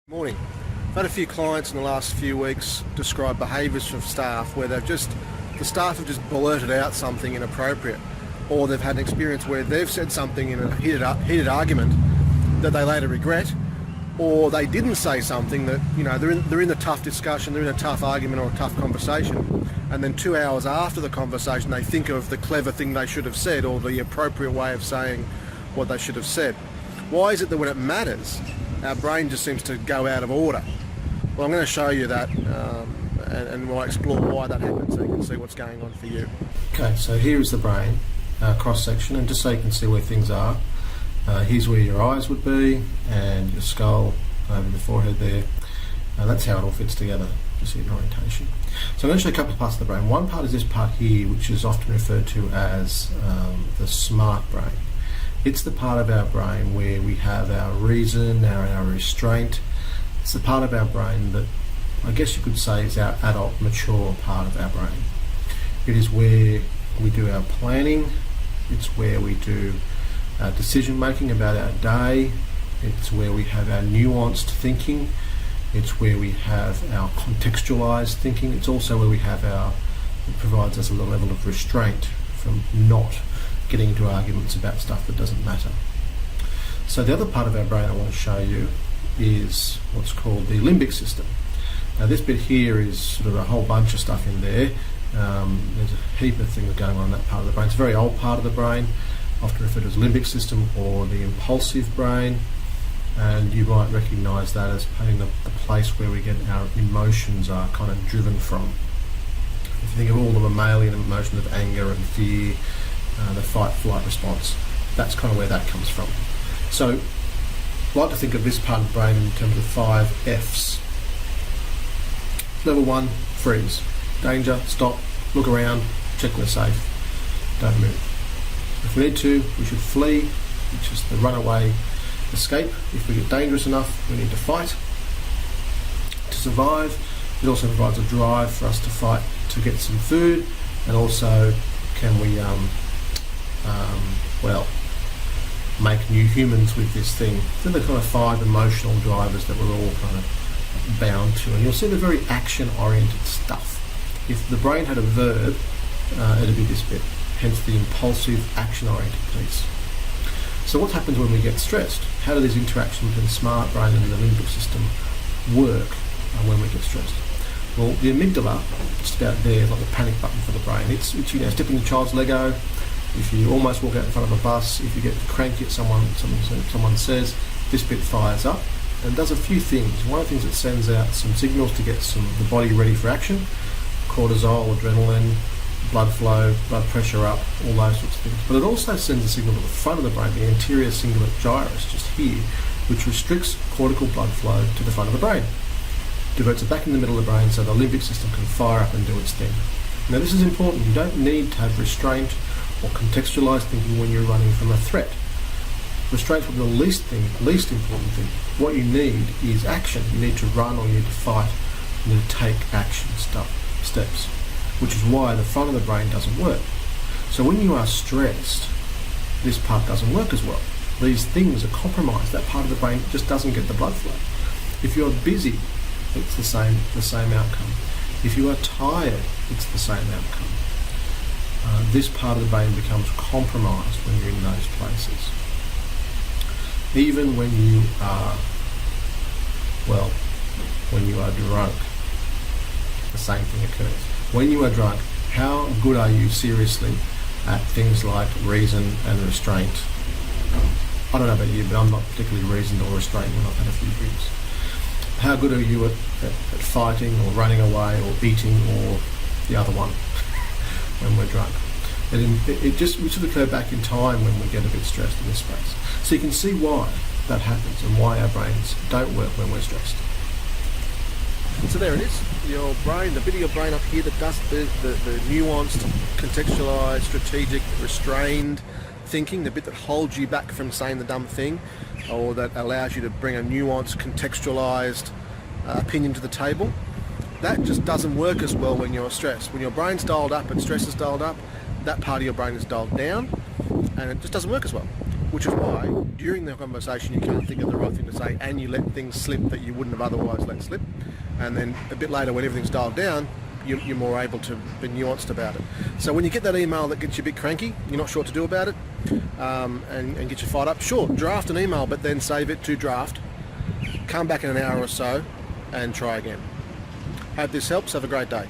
Morning. I've had a few clients in the last few weeks describe behaviours from staff where the staff have just blurted out something inappropriate, or they've had an experience where they've said something in a heated argument that they later regret, or they didn't say something that, they're in a tough discussion, they're in a tough argument or a tough conversation, and then 2 hours after the conversation they think of the clever thing they should have said or the appropriate way of saying what they should have said. Why is it that when it matters, our brain just seems to go out of order? Well, I'm going to show you that and we'll explore why that happens so you can see what's going on for you. Okay, so here is the brain cross-section, and just so you can see where things are, here's where your eyes would be and your skull over the forehead there. That's how it all fits together, just in orientation. So I'm going to show you a couple of parts of the brain. One part is this part here, which is often referred to as the smart brain. It's the part of our brain where we have our reason, our restraint. It's the part of our brain that I guess you could say is our adult, mature part of our brain. It is where we do our planning. It's where we do our decision making about our day. It's where we have our nuanced thinking. It's where we have our contextualized thinking. It's also where we have it provides us a level of restraint from not getting into arguments about stuff that doesn't matter. So the other part of our brain I want to show you is what's called the limbic system. Now this bit here is sort of a whole bunch of stuff in there. There's a heap of things going on in that part of the brain. It's a very old part of the brain, often referred to as limbic system or the impulsive brain, and you might recognise that as being the place where we get our emotions are kind of driven from. If you think of all the mammalian emotions of anger and fear, the fight-flight response, that's kind of where that comes from. So I like to think of this part of the brain in terms of 5 F's. Level 1, freeze. Danger, stop, look around, check we're safe, don't move. If we need to, we should flee, which is the runaway escape. If we get dangerous enough, we need to fight to survive. It also provides a drive for us to fight to get some food, and also can we make new humans with this thing. They're the kind of 5 emotional drivers that we're all kind of bound to, and you'll see the very action-oriented stuff. If the brain had a verb, it'd be this bit, hence the impulsive, action-oriented piece. So what happens when we get stressed? How do these interactions between the smart brain and the limbic system work when we get stressed? Well, the amygdala, just about there, is like the panic button for the brain. It's stepping your child's Lego. If you almost walk out in front of a bus, if you get cranky at someone says, this bit fires up and does a few things. One of the things, it sends out some signals to get the body ready for action, cortisol, adrenaline, blood flow, blood pressure up, all those sorts of things. But it also sends a signal to the front of the brain, the anterior cingulate gyrus, just here, which restricts cortical blood flow to the front of the brain. Diverts it back in the middle of the brain so the limbic system can fire up and do its thing. Now this is important. You don't need to have restraint or contextualised thinking when you're running from a threat. Restraint's the least important thing. What you need is action. You need to run or you need to fight. You need to take action steps, which is why the front of the brain doesn't work. So when you are stressed, this part doesn't work as well. These things are compromised. That part of the brain just doesn't get the blood flow. If you're busy, it's the same outcome. If you are tired, it's the same outcome. This part of the brain becomes compromised when you're in those places. Even when you are drunk, the same thing occurs. When you are drunk, how good are you seriously at things like reason and restraint? I don't know about you, but I'm not particularly reasoned or restrained when I've had a few drinks. How good are you at fighting or running away or eating or the other one when we're drunk? We sort of go back in time when we get a bit stressed in this space. So you can see why that happens and why our brains don't work when we're stressed. So there it is, your brain, the bit of your brain up here that does the nuanced, contextualised, strategic, restrained thinking, the bit that holds you back from saying the dumb thing, or that allows you to bring a nuanced, contextualised opinion to the table. That just doesn't work as well when you're stressed. When your brain's dialed up and stress is dialed up, that part of your brain is dialed down, and it just doesn't work as well. which is why during the conversation you can't think of the right thing to say, and you let things slip that you wouldn't have otherwise let slip. And then a bit later, when everything's dialed down, you're more able to be nuanced about it. So when you get that email that gets you a bit cranky, you're not sure what to do about it, and get you fired up, sure, draft an email, but then save it to draft. Come back in an hour or so and try again. Hope this helps. Have a great day.